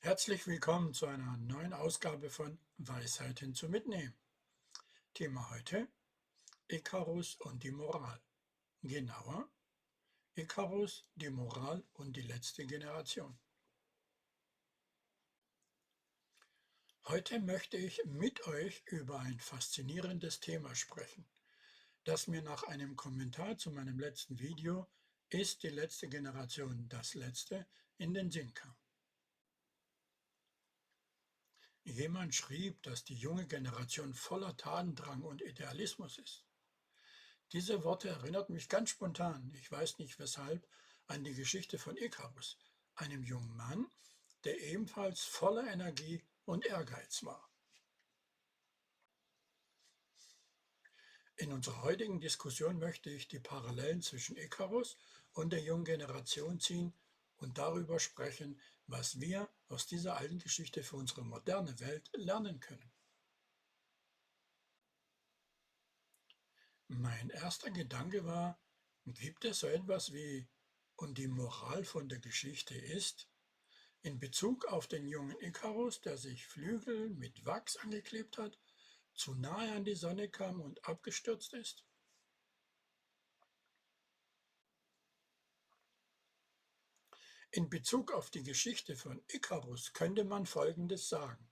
Herzlich willkommen zu einer neuen Ausgabe von Weisheiten zum Mitnehmen. Thema heute: Ikarus und die Moral. Genauer: Ikarus, die Moral und die letzte Generation. Heute möchte ich mit euch über ein faszinierendes Thema sprechen, das mir nach einem Kommentar zu meinem letzten Video "Ist die letzte Generation das Letzte?" in den Sinn kam. Jemand schrieb, dass die junge Generation voller Tatendrang und Idealismus ist. Diese Worte erinnerten mich ganz spontan, ich weiß nicht weshalb, an die Geschichte von Ikarus, einem jungen Mann, der ebenfalls voller Energie und Ehrgeiz war. In unserer heutigen Diskussion möchte ich die Parallelen zwischen Ikarus und der jungen Generation ziehen und darüber sprechen, was wir aus dieser alten Geschichte für unsere moderne Welt lernen können. Mein erster Gedanke war, gibt es so etwas wie "und die Moral von der Geschichte ist" in Bezug auf den jungen Ikarus, der sich Flügel mit Wachs angeklebt hat, zu nahe an die Sonne kam und abgestürzt ist? In Bezug auf die Geschichte von Ikarus könnte man Folgendes sagen.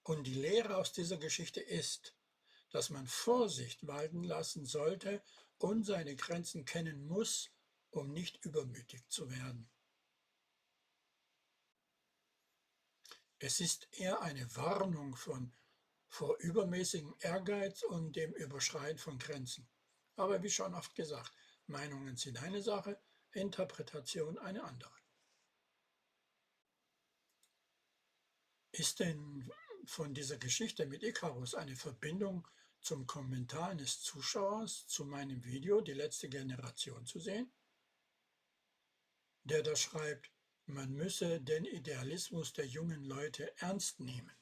Und die Lehre aus dieser Geschichte ist, dass man Vorsicht walten lassen sollte und seine Grenzen kennen muss, um nicht übermütig zu werden. Es ist eher eine Warnung vor übermäßigem Ehrgeiz und dem Überschreiten von Grenzen. Aber wie schon oft gesagt, Meinungen sind eine Sache, Interpretation eine andere. Ist denn von dieser Geschichte mit Ikarus eine Verbindung zum Kommentar eines Zuschauers zu meinem Video "Die letzte Generation" zu sehen? Der da schreibt, man müsse den Idealismus der jungen Leute ernst nehmen.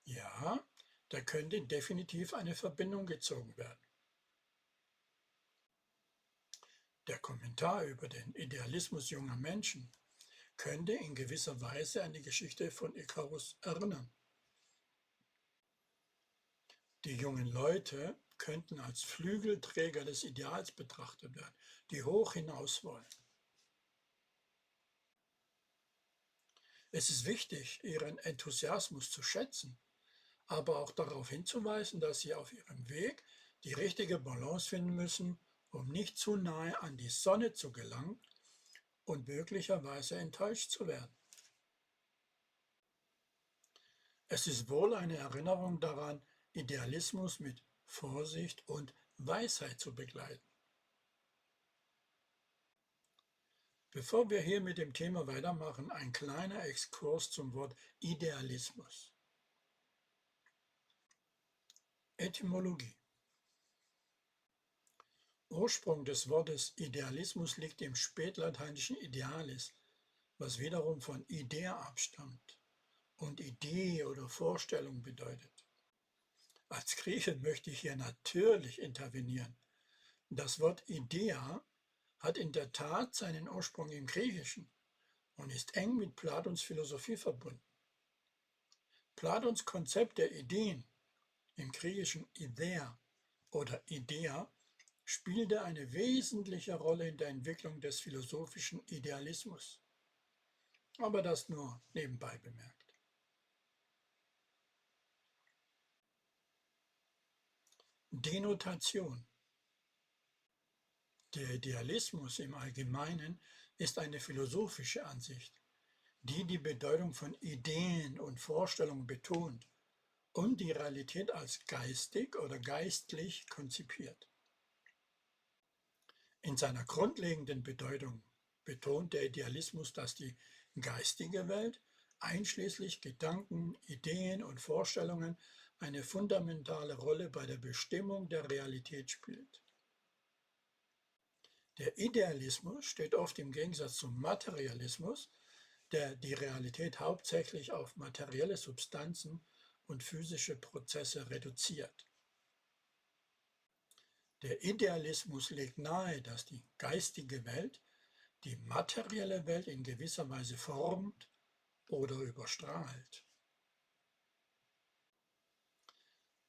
Ja, da könnte definitiv eine Verbindung gezogen werden. Der Kommentar über den Idealismus junger Menschen könnte in gewisser Weise an die Geschichte von Ikarus erinnern. Die jungen Leute könnten als Flügelträger des Ideals betrachtet werden, die hoch hinaus wollen. Es ist wichtig, ihren Enthusiasmus zu schätzen, aber auch darauf hinzuweisen, dass sie auf ihrem Weg die richtige Balance finden müssen, um nicht zu nahe an die Sonne zu gelangen und möglicherweise enttäuscht zu werden. Es ist wohl eine Erinnerung daran, Idealismus mit Vorsicht und Weisheit zu begleiten. Bevor wir hier mit dem Thema weitermachen, ein kleiner Exkurs zum Wort Idealismus. Etymologie. Ursprung des Wortes Idealismus liegt im spätlateinischen idealis, was wiederum von idea abstammt und Idee oder Vorstellung bedeutet. Als Grieche möchte ich hier natürlich intervenieren. Das Wort Idea hat in der Tat seinen Ursprung im Griechischen und ist eng mit Platons Philosophie verbunden. Platons Konzept der Ideen, im Griechischen Ιδέα oder Idea, spielte eine wesentliche Rolle in der Entwicklung des philosophischen Idealismus. Aber das nur nebenbei bemerkt. Denotation. Der Idealismus im Allgemeinen ist eine philosophische Ansicht, die die Bedeutung von Ideen und Vorstellungen betont und die Realität als geistig oder geistlich konzipiert. In seiner grundlegenden Bedeutung betont der Idealismus, dass die geistige Welt, einschließlich Gedanken, Ideen und Vorstellungen, eine fundamentale Rolle bei der Bestimmung der Realität spielt. Der Idealismus steht oft im Gegensatz zum Materialismus, der die Realität hauptsächlich auf materielle Substanzen und physische Prozesse reduziert. Der Idealismus legt nahe, dass die geistige Welt die materielle Welt in gewisser Weise formt oder überstrahlt.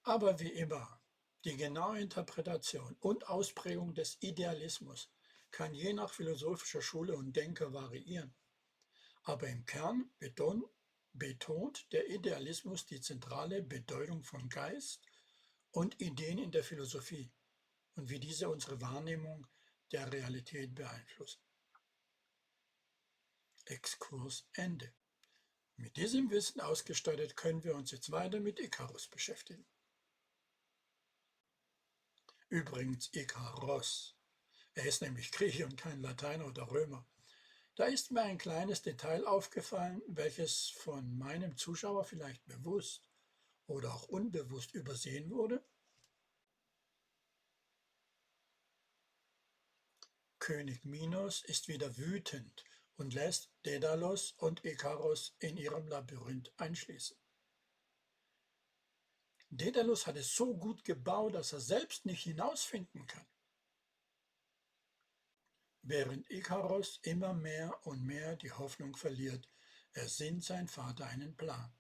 Aber wie immer, die genaue Interpretation und Ausprägung des Idealismus kann je nach philosophischer Schule und Denker variieren. Aber im Kern betont der Idealismus die zentrale Bedeutung von Geist und Ideen in der Philosophie und wie diese unsere Wahrnehmung der Realität beeinflussen. Exkurs Ende. Mit diesem Wissen ausgestattet können wir uns jetzt weiter mit Ikarus beschäftigen. Übrigens Ikaros. Er ist nämlich Grieche und kein Lateiner oder Römer. Da ist mir ein kleines Detail aufgefallen, welches von meinem Zuschauer vielleicht bewusst oder auch unbewusst übersehen wurde. König Minos ist wieder wütend und lässt Daedalus und Ikaros in ihrem Labyrinth einschließen. Daedalus hat es so gut gebaut, dass er selbst nicht hinausfinden kann, während Ikaros immer mehr und mehr die Hoffnung verliert, ersinnt sein Vater einen Plan.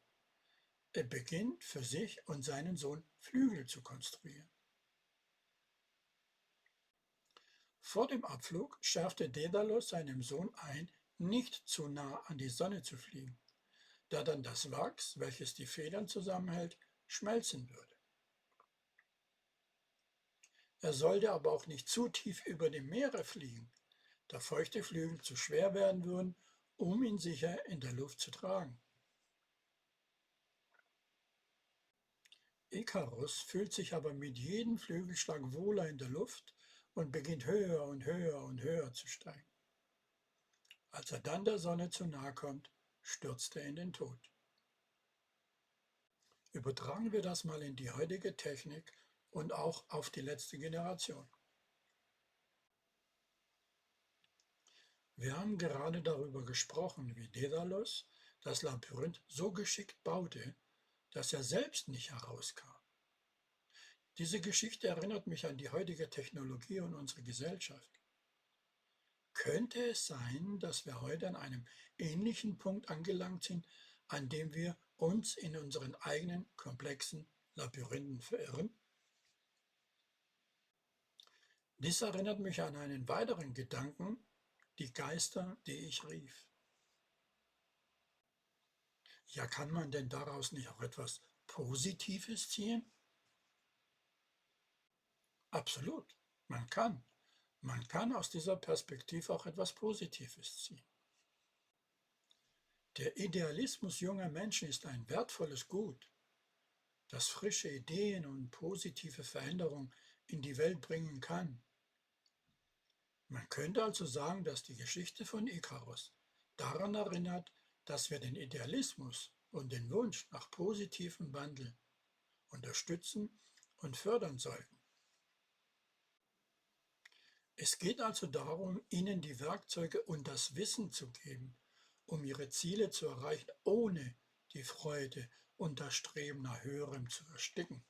Er beginnt für sich und seinen Sohn Flügel zu konstruieren. Vor dem Abflug schärfte Daedalus seinem Sohn ein, nicht zu nah an die Sonne zu fliegen, da dann das Wachs, welches die Federn zusammenhält, schmelzen würde. Er sollte aber auch nicht zu tief über dem Meere fliegen, da feuchte Flügel zu schwer werden würden, um ihn sicher in der Luft zu tragen. Ikarus fühlt sich aber mit jedem Flügelschlag wohler in der Luft und beginnt höher und höher und höher zu steigen. Als er dann der Sonne zu nahe kommt, stürzt er in den Tod. Übertragen wir das mal in die heutige Technik und auch auf die letzte Generation. Wir haben gerade darüber gesprochen, wie Daedalus das Labyrinth so geschickt baute, dass er selbst nicht herauskam. Diese Geschichte erinnert mich an die heutige Technologie und unsere Gesellschaft. Könnte es sein, dass wir heute an einem ähnlichen Punkt angelangt sind, an dem wir uns in unseren eigenen komplexen Labyrinthen verirren? Dies erinnert mich an einen weiteren Gedanken, die Geister, die ich rief. Ja, kann man denn daraus nicht auch etwas Positives ziehen? Absolut, man kann. Man kann aus dieser Perspektive auch etwas Positives ziehen. Der Idealismus junger Menschen ist ein wertvolles Gut, das frische Ideen und positive Veränderungen in die Welt bringen kann. Man könnte also sagen, dass die Geschichte von Ikarus daran erinnert, dass wir den Idealismus und den Wunsch nach positivem Wandel unterstützen und fördern sollten. Es geht also darum, ihnen die Werkzeuge und das Wissen zu geben, um ihre Ziele zu erreichen, ohne die Freude und das Streben nach Höherem zu ersticken.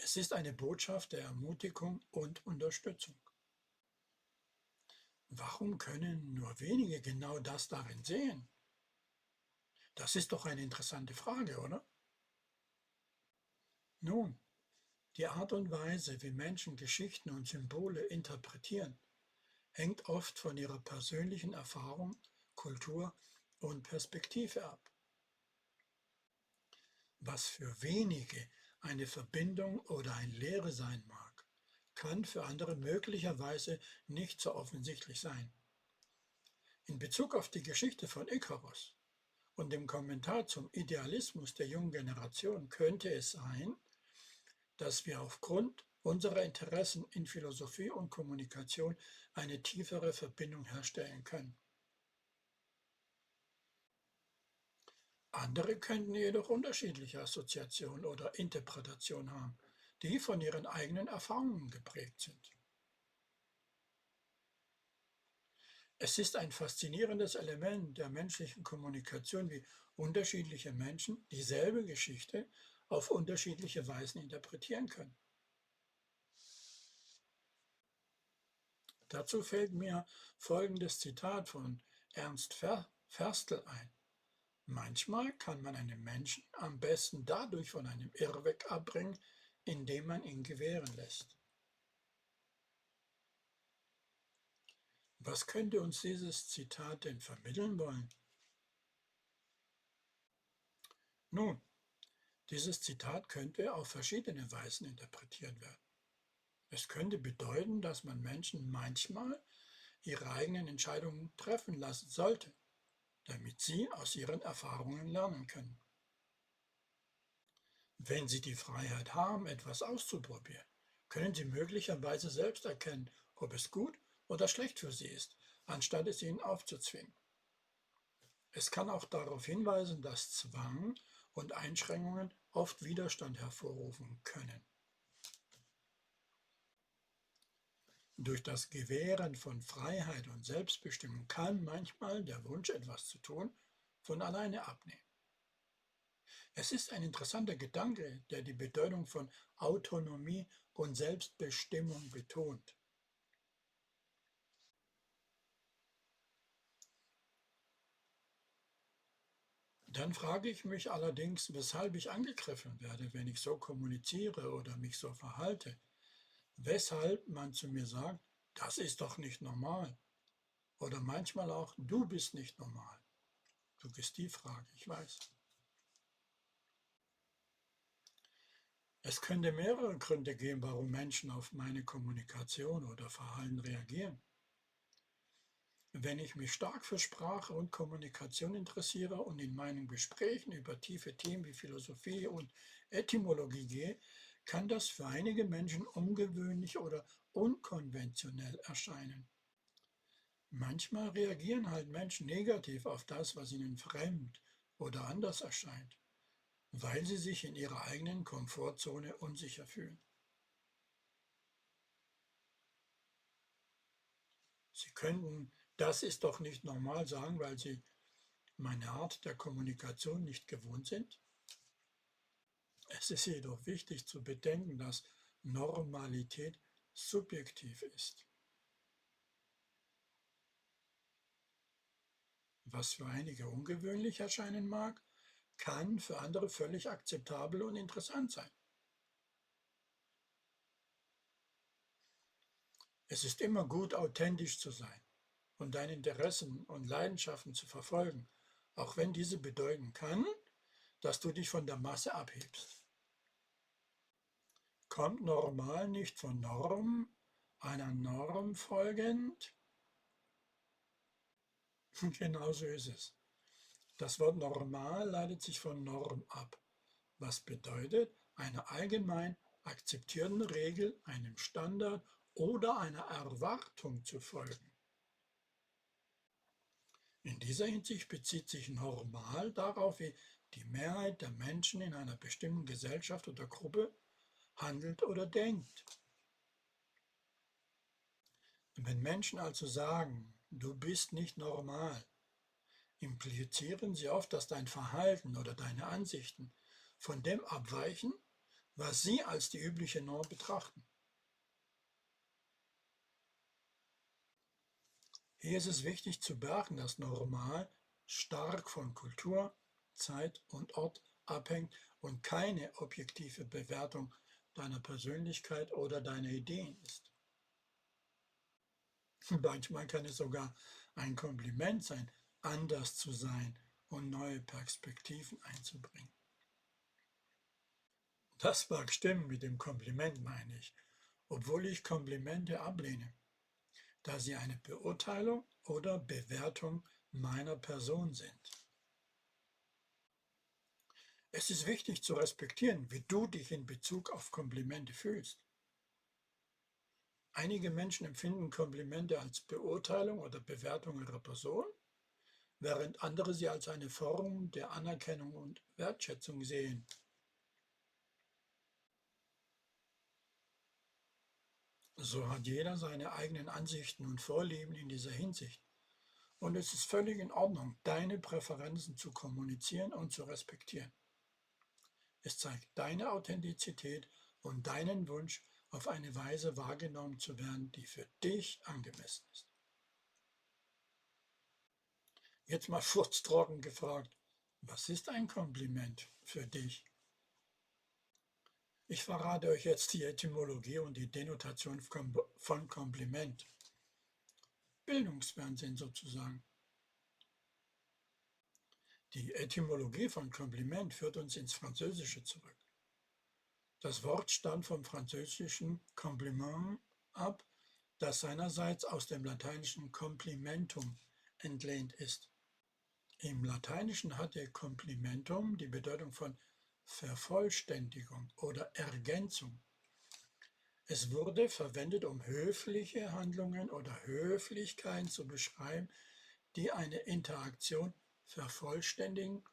Es ist eine Botschaft der Ermutigung und Unterstützung. Warum können nur wenige genau das darin sehen? Das ist doch eine interessante Frage, oder? Nun, die Art und Weise, wie Menschen Geschichten und Symbole interpretieren, hängt oft von ihrer persönlichen Erfahrung, Kultur und Perspektive ab. Was für wenige eine Verbindung oder ein Lehre sein mag, kann für andere möglicherweise nicht so offensichtlich sein. In Bezug auf die Geschichte von Ikarus und dem Kommentar zum Idealismus der jungen Generation könnte es sein, dass wir aufgrund unserer Interessen in Philosophie und Kommunikation eine tiefere Verbindung herstellen können. Andere könnten jedoch unterschiedliche Assoziationen oder Interpretationen haben, die von ihren eigenen Erfahrungen geprägt sind. Es ist ein faszinierendes Element der menschlichen Kommunikation, wie unterschiedliche Menschen dieselbe Geschichte auf unterschiedliche Weisen interpretieren können. Dazu fällt mir folgendes Zitat von Ernst Ferstel ein. Manchmal kann man einen Menschen am besten dadurch von einem Irrweg abbringen, indem man ihn gewähren lässt. Was könnte uns dieses Zitat denn vermitteln wollen? Nun, dieses Zitat könnte auf verschiedene Weisen interpretiert werden. Es könnte bedeuten, dass man Menschen manchmal ihre eigenen Entscheidungen treffen lassen sollte, damit sie aus ihren Erfahrungen lernen können. Wenn sie die Freiheit haben, etwas auszuprobieren, können sie möglicherweise selbst erkennen, ob es gut oder schlecht für sie ist, anstatt es ihnen aufzuzwingen. Es kann auch darauf hinweisen, dass Zwang und Einschränkungen oft Widerstand hervorrufen können. Durch das Gewähren von Freiheit und Selbstbestimmung kann manchmal der Wunsch, etwas zu tun, von alleine abnehmen. Es ist ein interessanter Gedanke, der die Bedeutung von Autonomie und Selbstbestimmung betont. Dann frage ich mich allerdings, weshalb ich angegriffen werde, wenn ich so kommuniziere oder mich so verhalte. Weshalb man zu mir sagt, das ist doch nicht normal. Oder manchmal auch, du bist nicht normal. Suggestivfrage, ich weiß. Es könnte mehrere Gründe geben, warum Menschen auf meine Kommunikation oder Verhalten reagieren. Wenn ich mich stark für Sprache und Kommunikation interessiere und in meinen Gesprächen über tiefe Themen wie Philosophie und Etymologie gehe, kann das für einige Menschen ungewöhnlich oder unkonventionell erscheinen. Manchmal reagieren halt Menschen negativ auf das, was ihnen fremd oder anders erscheint, weil sie sich in ihrer eigenen Komfortzone unsicher fühlen. Sie könnten, das ist doch nicht normal sagen, weil sie meine Art der Kommunikation nicht gewohnt sind. Es ist jedoch wichtig zu bedenken, dass Normalität subjektiv ist. Was für einige ungewöhnlich erscheinen mag, kann für andere völlig akzeptabel und interessant sein. Es ist immer gut, authentisch zu sein und deine Interessen und Leidenschaften zu verfolgen, auch wenn diese bedeuten kann, dass du dich von der Masse abhebst. Kommt normal nicht von Norm, einer Norm folgend? Genau so ist es. Das Wort normal leitet sich von Norm ab, was bedeutet, einer allgemein akzeptierten Regel, einem Standard oder einer Erwartung zu folgen. In dieser Hinsicht bezieht sich normal darauf, wie die Mehrheit der Menschen in einer bestimmten Gesellschaft oder Gruppe handelt oder denkt. Wenn Menschen also sagen, du bist nicht normal, implizieren sie oft, dass dein Verhalten oder deine Ansichten von dem abweichen, was sie als die übliche Norm betrachten. Hier ist es wichtig zu beachten, dass normal stark von Kultur, Zeit und Ort abhängt und keine objektive Bewertung deiner Persönlichkeit oder deiner Ideen ist. Manchmal kann es sogar ein Kompliment sein, anders zu sein und neue Perspektiven einzubringen. Das mag stimmen mit dem Kompliment, meine ich, obwohl ich Komplimente ablehne, da sie eine Beurteilung oder Bewertung meiner Person sind. Es ist wichtig zu respektieren, wie du dich in Bezug auf Komplimente fühlst. Einige Menschen empfinden Komplimente als Beurteilung oder Bewertung ihrer Person, während andere sie als eine Form der Anerkennung und Wertschätzung sehen. So hat jeder seine eigenen Ansichten und Vorlieben in dieser Hinsicht. Und es ist völlig in Ordnung, deine Präferenzen zu kommunizieren und zu respektieren. Es zeigt deine Authentizität und deinen Wunsch, auf eine Weise wahrgenommen zu werden, die für dich angemessen ist. Jetzt mal furztrocken gefragt, was ist ein Kompliment für dich? Ich verrate euch jetzt die Etymologie und die Denotation von Kompliment. Bildungsfernsehen sozusagen. Die Etymologie von Kompliment führt uns ins Französische zurück. Das Wort stammt vom französischen Compliment ab, das seinerseits aus dem lateinischen Complimentum entlehnt ist. Im Lateinischen hatte Complimentum die Bedeutung von Vervollständigung oder Ergänzung. Es wurde verwendet, um höfliche Handlungen oder Höflichkeiten zu beschreiben, die eine Interaktion vervollständigen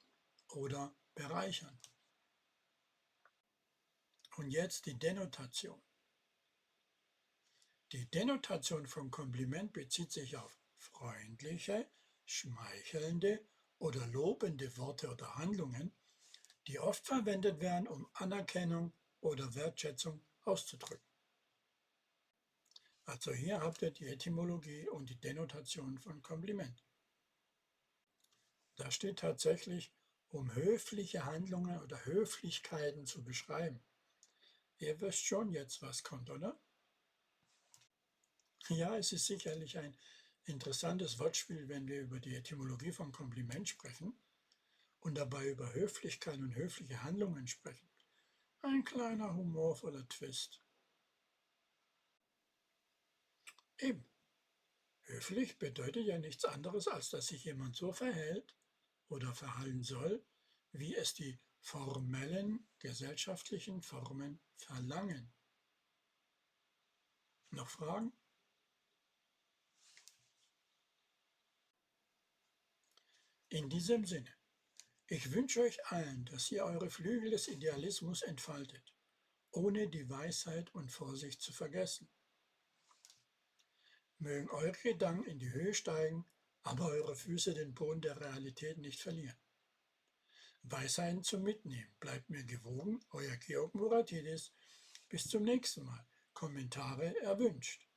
oder bereichern. Und jetzt die Denotation. Die Denotation von Kompliment bezieht sich auf freundliche, schmeichelnde oder lobende Worte oder Handlungen, die oft verwendet werden, um Anerkennung oder Wertschätzung auszudrücken. Also hier habt ihr die Etymologie und die Denotation von Kompliment. Da steht tatsächlich, um höfliche Handlungen oder Höflichkeiten zu beschreiben. Ihr wisst schon jetzt, was kommt, oder? Ja, es ist sicherlich ein interessantes Wortspiel, wenn wir über die Etymologie von Kompliment sprechen und dabei über Höflichkeit und höfliche Handlungen sprechen. Ein kleiner humorvoller Twist. Eben, höflich bedeutet ja nichts anderes, als dass sich jemand so verhält oder verhalten soll, wie es die formellen gesellschaftlichen Formen verlangen. Noch Fragen? In diesem Sinne, ich wünsche euch allen, dass ihr eure Flügel des Idealismus entfaltet, ohne die Weisheit und Vorsicht zu vergessen. Mögen eure Gedanken in die Höhe steigen, aber eure Füße den Boden der Realität nicht verlieren. Weisheiten zum Mitnehmen. Bleibt mir gewogen, euer Georg Muratidis. Bis zum nächsten Mal. Kommentare erwünscht.